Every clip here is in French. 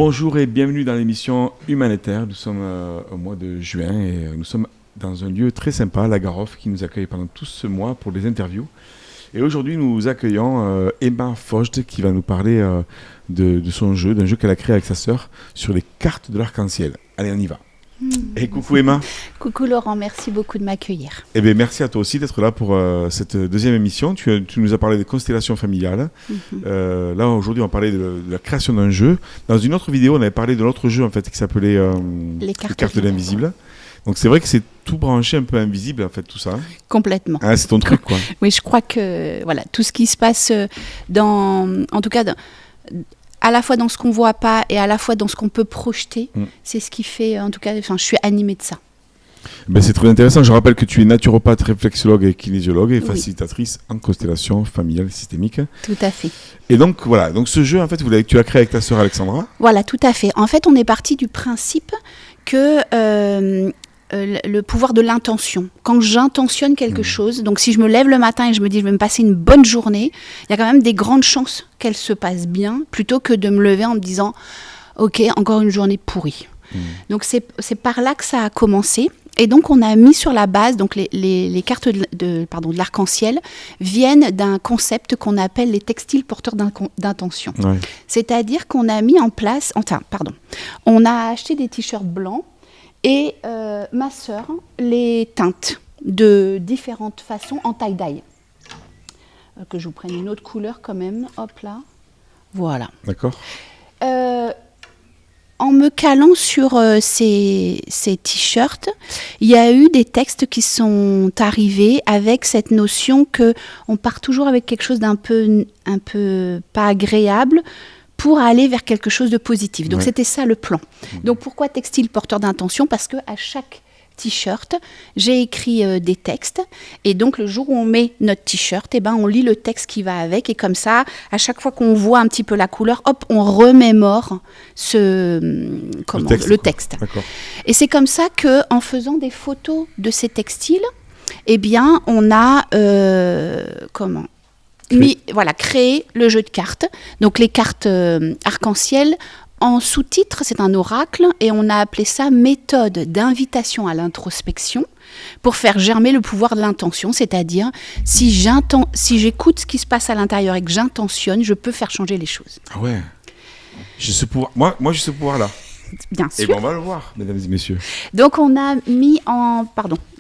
Bonjour et bienvenue dans l'émission Humanitaire. Nous sommes au mois de juin et nous sommes dans un lieu très sympa, la Garoff, qui nous accueille pendant tout ce mois pour des interviews. Et aujourd'hui, nous accueillons Emma Vogt qui va nous parler de son jeu, d'un jeu qu'elle a créé avec sa sœur sur les cartes de l'arc-en-ciel. Allez, on y va. Et coucou Emma. Coucou Laurent, merci beaucoup de m'accueillir. Eh bien, merci à toi aussi d'être là pour cette deuxième émission. Tu nous as parlé des constellations familiales. Là, aujourd'hui, on va parler de la création d'un jeu. Dans une autre vidéo, on avait parlé de l'autre jeu en fait, qui s'appelait les cartes de l'invisible. Donc c'est vrai que c'est tout branché un peu invisible en fait, tout ça. Complètement. Ah, c'est ton truc quoi. Oui, je crois que voilà, tout ce qui se passe en tout cas, à la fois dans ce qu'on ne voit pas et à la fois dans ce qu'on peut projeter, c'est ce qui fait, en tout cas, je suis animée de ça. Ben, c'est très intéressant. Je rappelle que tu es naturopathe, réflexologue et kinésiologue et facilitatrice en constellation familiale systémique. Tout à fait. Et donc voilà, donc ce jeu en fait, tu l'as créé avec ta sœur Alexandra. Voilà, tout à fait. En fait, on est parti du principe que le pouvoir de l'intention. Quand j'intentionne quelque chose, donc si je me lève le matin et je me dis je vais me passer une bonne journée, il y a quand même des grandes chances qu'elle se passe bien, plutôt que de me lever en me disant ok, encore une journée pourrie. Donc c'est par là que ça a commencé. Et donc on a mis sur la base, donc les cartes de l'arc-en-ciel viennent d'un concept qu'on appelle les textiles porteurs d'intention. Ouais. C'est-à-dire qu'on a mis en place, on a acheté des t-shirts blancs et ma sœur les teinte de différentes façons en tie-dye. Que je vous prenne une autre couleur quand même, hop là, voilà. D'accord. En me calant sur ces t-shirts, il y a eu des textes qui sont arrivés avec cette notion qu'on part toujours avec quelque chose d'un peu pas agréable pour aller vers quelque chose de positif. Donc c'était ça le plan. Donc pourquoi textile porteur d'intention ? Parce qu'à chaque t-shirt, j'ai écrit des textes et donc le jour où on met notre t-shirt, on lit le texte qui va avec et comme ça, à chaque fois qu'on voit un petit peu la couleur, hop, on remémore le texte. D'accord. Et c'est comme ça qu'en faisant des photos de ces textiles, on a créé le jeu de cartes. Donc les cartes arc-en-ciel. En sous-titre, c'est un oracle et on a appelé ça méthode d'invitation à l'introspection pour faire germer le pouvoir de l'intention, c'est-à-dire si j'écoute ce qui se passe à l'intérieur et que j'intentionne, je peux faire changer les choses. Ah ouais. J'ai ce pouvoir. Moi j'ai ce pouvoir-là. Bien sûr. Et on va le voir, mesdames et messieurs. Donc on a mis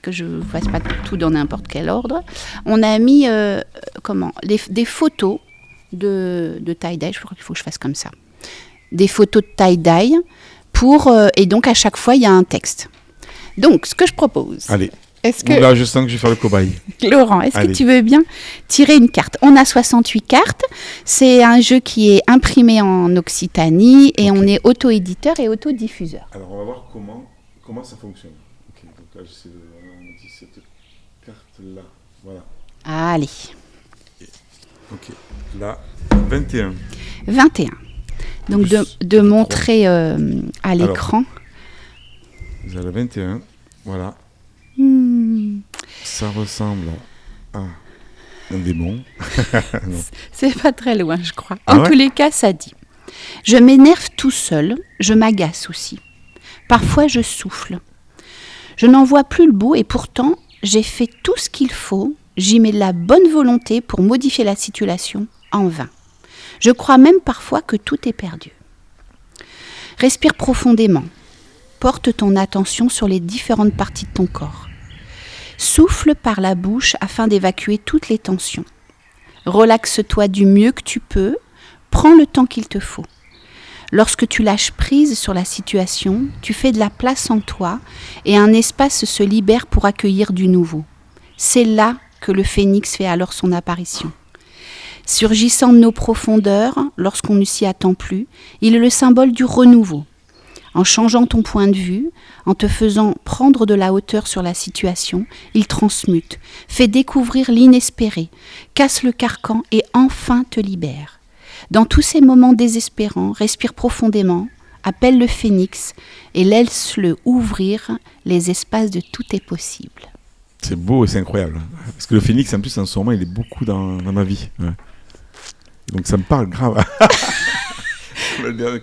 que je ne fasse pas tout dans n'importe quel ordre, on a mis des photos de tie-dye, je crois qu'il faut que je fasse comme ça. Des photos de tie-dye et donc à chaque fois il y a un texte. Donc ce que je propose. Allez. Là je sens que je vais faire le cobaye. Laurent, que tu veux bien tirer une carte ? On a 68 cartes. C'est un jeu qui est imprimé en Occitanie et on est auto-éditeur et auto-diffuseur. Alors on va voir comment ça fonctionne. Ok, donc là j'essaie de cette carte là. Voilà. Allez. Ok. Là 21. 21. Donc de montrer à l'écran. Alors, vous avez 21, voilà. Ça ressemble à un démon. C'est pas très loin, je crois. En tous les cas, ça dit. Je m'énerve tout seul, je m'agace aussi. Parfois, je souffle. Je n'en vois plus le bout et pourtant, j'ai fait tout ce qu'il faut. J'y mets de la bonne volonté pour modifier la situation en vain. Je crois même parfois que tout est perdu. Respire profondément. Porte ton attention sur les différentes parties de ton corps. Souffle par la bouche afin d'évacuer toutes les tensions. Relaxe-toi du mieux que tu peux. Prends le temps qu'il te faut. Lorsque tu lâches prise sur la situation, tu fais de la place en toi et un espace se libère pour accueillir du nouveau. C'est là que le phénix fait alors son apparition. Surgissant de nos profondeurs, lorsqu'on ne s'y attend plus, il est le symbole du renouveau. En changeant ton point de vue, en te faisant prendre de la hauteur sur la situation, il transmute, fait découvrir l'inespéré, casse le carcan et enfin te libère. Dans tous ces moments désespérants, respire profondément, appelle le phénix et laisse-le ouvrir les espaces de tout est possible. C'est beau et c'est incroyable. Parce que le phénix, en plus, en ce moment, il est beaucoup dans ma vie. Ouais. Donc ça me parle grave.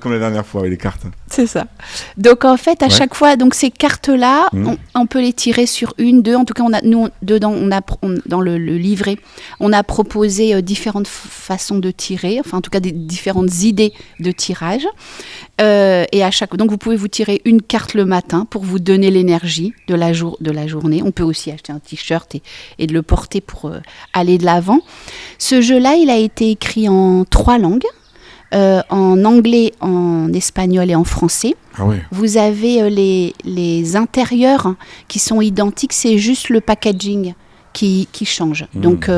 Comme la dernière fois avec les cartes. C'est ça. Donc en fait, à chaque fois, donc ces cartes-là, on peut les tirer sur une, deux. En tout cas, dans le livret, on a proposé différentes façons de tirer, enfin en tout cas des différentes idées de tirage. Et donc vous pouvez vous tirer une carte le matin pour vous donner l'énergie de la journée. On peut aussi acheter un t-shirt et de le porter pour aller de l'avant. Ce jeu-là, il a été écrit en 3 langues. En anglais, en espagnol et en français. Ah ouais. Vous avez les intérieurs qui sont identiques, c'est juste le packaging qui change. Donc,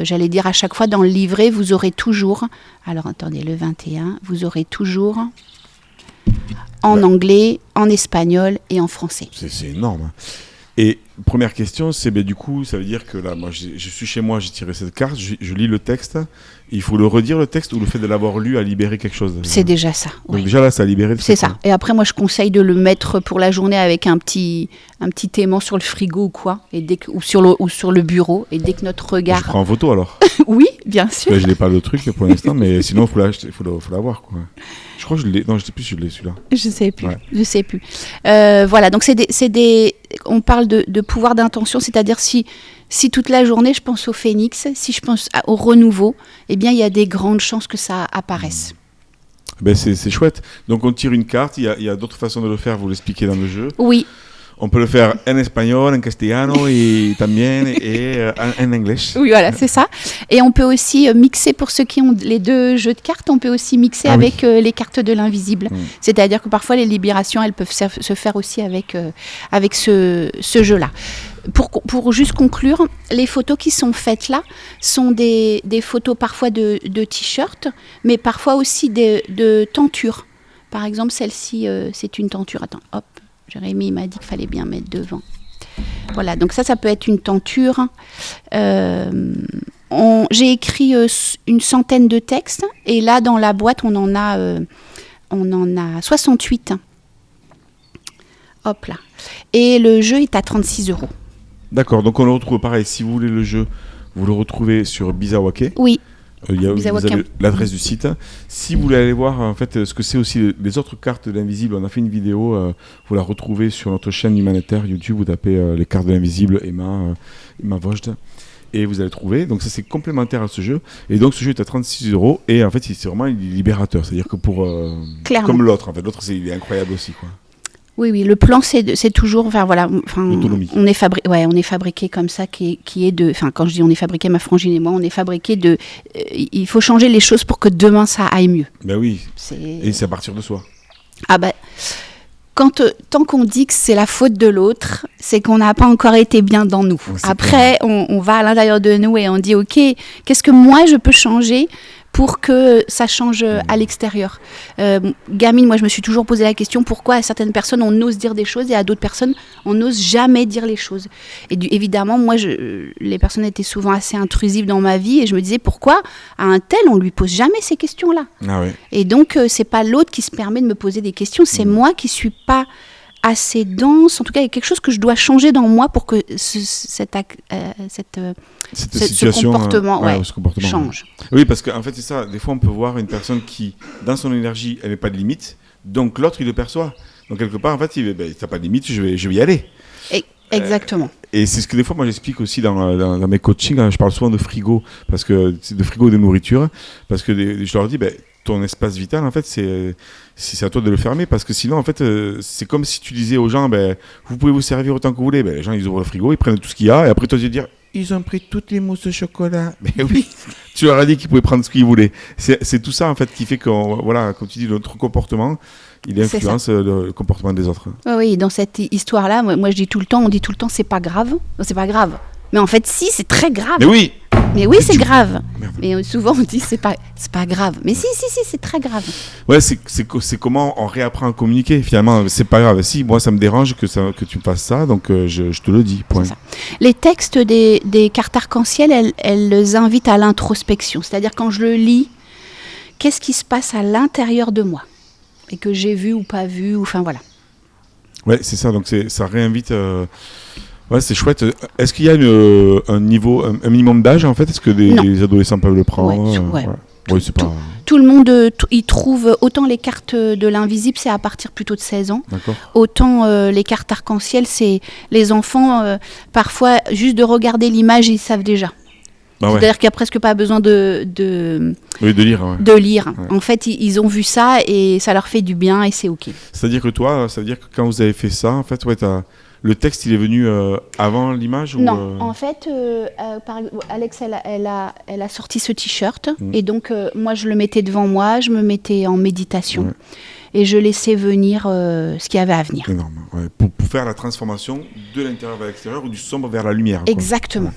j'allais dire à chaque fois dans le livret, vous aurez toujours, alors attendez, le 21, vous aurez toujours en anglais, en espagnol et en français. C'est énorme. Et première question, c'est du coup, ça veut dire que là, moi, je suis chez moi, j'ai tiré cette carte, je lis le texte. Il faut le redire le texte ou le fait de l'avoir lu a libéré quelque chose? C'est déjà ça. Donc déjà là, ça a libéré. C'est ça. Et après, moi, je conseille de le mettre pour la journée avec un petit aimant sur le frigo ou quoi, ou sur le bureau. Et dès que notre regard. Je prends en photo alors. Oui, bien sûr. Là, je n'ai pas le truc pour l'instant, mais sinon, il faut l'avoir quoi. Je crois que je l'ai. Non, je ne sais plus si je l'ai celui-là. Je sais plus. Ouais. Je sais plus. Voilà. Donc on parle de pouvoir d'intention, c'est-à-dire si toute la journée je pense au phénix, si je pense au renouveau, eh bien il y a des grandes chances que ça apparaisse. C'est chouette. Donc on tire une carte, il y a d'autres façons de le faire, vous l'expliquez dans le jeu. Oui. On peut le faire en espagnol, en castellano et también et en anglais. Oui, voilà, c'est ça. Et on peut aussi mixer, pour ceux qui ont les 2 jeux de cartes, on peut aussi mixer avec les cartes de l'invisible. C'est-à-dire que parfois les libérations, elles peuvent se faire aussi avec ce jeu-là. Pour juste conclure, les photos qui sont faites là sont des photos parfois de t-shirts, mais parfois aussi de tentures. Par exemple, celle-ci, c'est une tenture. Attends, hop. Jérémy m'a dit qu'il fallait bien mettre devant. Voilà, donc ça peut être une tenture. J'ai écrit une centaine de textes et là, dans la boîte, on en a 68. Hop là. Et le jeu est à 36 €. D'accord, donc on le retrouve pareil. Si vous voulez le jeu, vous le retrouvez sur Bizawake. Oui. Vous avez l'adresse du site. Si vous voulez aller voir en fait ce que c'est aussi les autres cartes de l'invisible, on a fait une vidéo, vous la retrouvez sur notre chaîne humanitaire YouTube, vous tapez les cartes de l'invisible Emma Vojd et vous allez trouver. Donc ça c'est complémentaire à ce jeu. Et donc ce jeu est à 36 € et en fait c'est vraiment libérateur. C'est-à-dire que comme l'autre, en fait, l'autre il est incroyable aussi quoi. Oui, le plan c'est toujours, l'autonomie. On est fabriqué comme ça, qui est de, quand je dis on est fabriqué, ma frangine et moi, on est fabriqué de, il faut changer les choses pour que demain ça aille mieux. Ben oui. Et c'est à partir de soi. Ah ben, tant qu'on dit que c'est la faute de l'autre, c'est qu'on n'a pas encore été bien dans nous. Ouais, après, on va à l'intérieur de nous et on dit ok, qu'est-ce que moi je peux changer pour que ça change à l'extérieur. Gamine, moi je me suis toujours posé la question pourquoi à certaines personnes on ose dire des choses et à d'autres personnes on n'ose jamais dire les choses. Et évidemment, moi les personnes étaient souvent assez intrusives dans ma vie et je me disais pourquoi à un tel on lui pose jamais ces questions-là. Ah ouais. Et donc c'est pas l'autre qui se permet de me poser des questions, c'est moi qui suis pas assez dense. En tout cas, il y a quelque chose que je dois changer dans moi pour que ce comportement, change. Oui, parce qu'en fait, c'est ça. Des fois, on peut voir une personne qui, dans son énergie, elle n'a pas de limite. Donc, l'autre, il le perçoit. Donc, quelque part, en fait, il dit, t'as pas de limite, je vais y aller. Exactement. Et c'est ce que des fois, moi, j'explique aussi dans mes coachings. Hein, je parle souvent de frigo, de frigo et de nourriture. Parce que je leur dis, ton espace vital, en fait, c'est à toi de le fermer parce que sinon, en fait, c'est comme si tu disais aux gens, vous pouvez vous servir autant que vous voulez. Les gens, ils ouvrent le frigo, ils prennent tout ce qu'il y a et après, toi, tu vas dire, ils ont pris toutes les mousses de chocolat. Mais oui, tu leur as dit qu'ils pouvaient prendre ce qu'ils voulaient. C'est tout ça, en fait, qui fait que, voilà, comme tu dis, notre comportement, il influence le comportement des autres. Oui, dans cette histoire-là, moi, on dit tout le temps, c'est pas grave. Non, c'est pas grave. Mais en fait, si, c'est très grave. Mais oui, c'est grave. Merde. Mais souvent, on dit c'est pas grave. Mais si, c'est très grave. Ouais, c'est comment on réapprend à communiquer. Finalement, c'est pas grave. Si, moi, ça me dérange que tu me fasses ça, donc je te le dis. Point. C'est ça. Les textes des cartes arc-en-ciel, elles invitent à l'introspection. C'est-à-dire, quand je le lis, qu'est-ce qui se passe à l'intérieur de moi et que j'ai vu ou pas vu, enfin voilà. Ouais, c'est ça. Donc, ça réinvite... Ouais, c'est chouette. Est-ce qu'il y a un minimum d'âge en fait? Est-ce que les adolescents peuvent le prendre? Ouais. Oui, c'est pas... tout le monde y trouve autant les cartes de l'invisible, c'est à partir plutôt de 16 ans. D'accord. Autant les cartes arc-en-ciel, c'est les enfants, parfois, juste de regarder l'image, ils savent déjà. C'est-à-dire qu'il n'y a presque pas besoin de lire. Ouais. De lire. Ouais. En fait, ils ont vu ça et ça leur fait du bien et c'est OK. C'est-à-dire que toi, ça veut dire que quand vous avez fait ça, en fait, le texte, il est venu avant l'image Non, en fait, Alex, elle a sorti ce t-shirt et donc moi, je le mettais devant moi, je me mettais en méditation et je laissais venir ce qu'il y avait à venir. Énorme, ouais. Pour faire la transformation de l'intérieur vers l'extérieur ou du sombre vers la lumière. Exactement.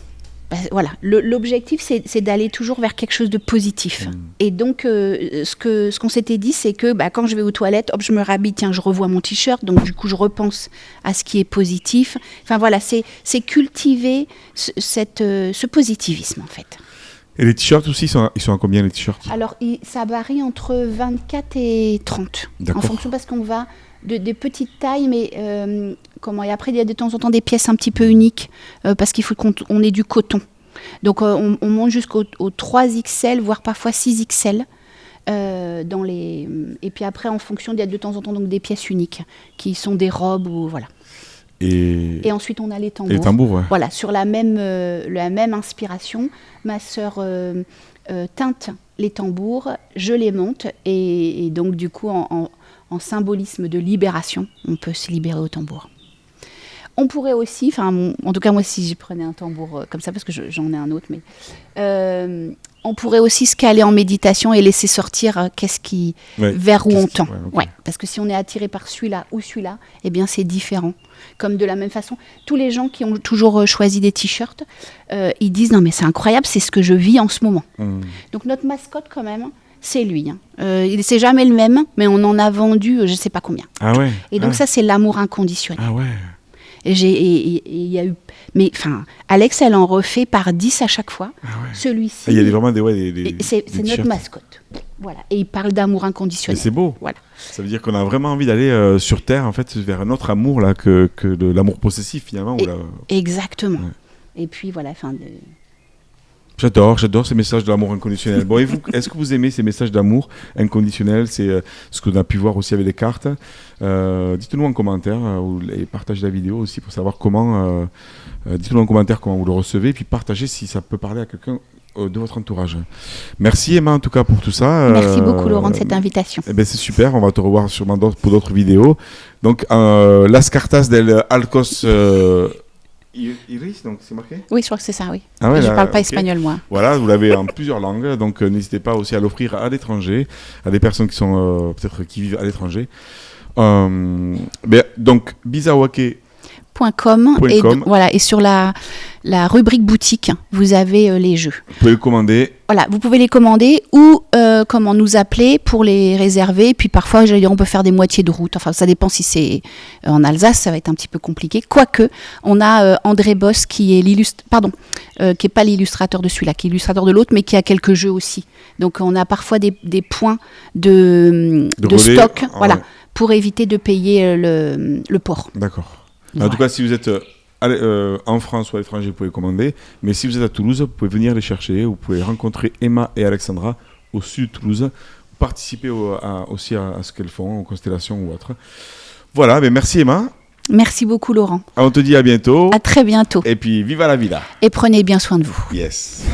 Ouais. Voilà, l'objectif c'est d'aller toujours vers quelque chose de positif. Et donc ce qu'on s'était dit, c'est que quand je vais aux toilettes, hop, je me rhabille, tiens, je revois mon t-shirt, donc du coup je repense à ce qui est positif. Enfin voilà, c'est cultiver ce positivisme en fait. Et les t-shirts aussi, ils sont à combien les t-shirts ? Alors ça varie entre 24 et 30. D'accord. En fonction, parce qu'on va des petites tailles, mais et après il y a de temps en temps des pièces un petit peu uniques, parce qu'il faut qu'on ait du coton. Donc on monte jusqu'au 3XL, voire parfois 6XL. Et puis après, en fonction, il y a de temps en temps donc, des pièces uniques, qui sont des robes ou voilà. Et ensuite, on a les tambours. Et les tambours, ouais. Voilà, sur la même inspiration, ma sœur teinte les tambours, je les monte, et donc du coup, en symbolisme de libération, on peut se libérer au tambour. On pourrait aussi, en tout cas moi si je prenais un tambour comme ça, parce que j'en ai un autre, mais on pourrait aussi se caler en méditation et laisser sortir vers où on tend. Ouais, parce que si on est attiré par celui-là ou celui-là, eh bien c'est différent. Comme de la même façon, tous les gens qui ont toujours choisi des t-shirts, ils disent non mais c'est incroyable, c'est ce que je vis en ce moment. Donc notre mascotte quand même, c'est lui. C'est jamais le même, mais on en a vendu je sais pas combien. Ah ouais. Et donc ça c'est l'amour inconditionnel. Ah ouais. Et il y a eu, mais Alex, elle en refait par 10 à chaque fois. Ah ouais. Celui-ci. Il y a vraiment c'est notre mascotte. Voilà. Et il parle d'amour inconditionnel. Et c'est beau. Voilà. Ça veut dire qu'on a vraiment envie d'aller sur Terre, en fait, vers un autre amour là que de l'amour possessif finalement. Exactement. Ouais. Et puis voilà. J'adore ces messages de l'amour inconditionnel. Bon, et vous, est-ce que vous aimez ces messages d'amour inconditionnel ? C'est ce qu'on a pu voir aussi avec les cartes. Dites-nous en commentaire et partagez la vidéo aussi pour savoir comment. Dites-nous en commentaire comment vous le recevez et puis partagez si ça peut parler à quelqu'un de votre entourage. Merci Emma en tout cas pour tout ça. Merci beaucoup Laurent de cette invitation. C'est super, on va te revoir sûrement pour d'autres vidéos. Donc, Las Cartas del Alcos... Iris, donc c'est marqué ? Oui, je crois que c'est ça, oui. Ah ouais, je ne parle pas espagnol, moi. Voilà, vous l'avez en plusieurs langues, donc n'hésitez pas aussi à l'offrir à l'étranger, à des personnes qui sont qui vivent à l'étranger. Donc, bizawake.com et sur la rubrique boutique, vous avez les jeux. Vous pouvez les commander. Voilà, vous pouvez les commander ou nous appeler pour les réserver. Puis parfois, on peut faire des moitiés de route. Enfin, ça dépend si c'est en Alsace, ça va être un petit peu compliqué. Quoique, on a André Boss qui est qui est pas l'illustrateur de celui-là, qui est l'illustrateur de l'autre, mais qui a quelques jeux aussi. Donc, on a parfois des points de stock, pour éviter de payer le port. D'accord. En tout cas, si vous êtes en France ou à l'étranger, vous pouvez commander. Mais si vous êtes à Toulouse, vous pouvez venir les chercher. Vous pouvez rencontrer Emma et Alexandra au sud de Toulouse. Participer aussi à ce qu'elles font, aux constellations ou autres. Voilà, mais merci Emma. Merci beaucoup Laurent. On te dit à bientôt. À très bientôt. Et puis, viva la vida. Et prenez bien soin de vous. Yes.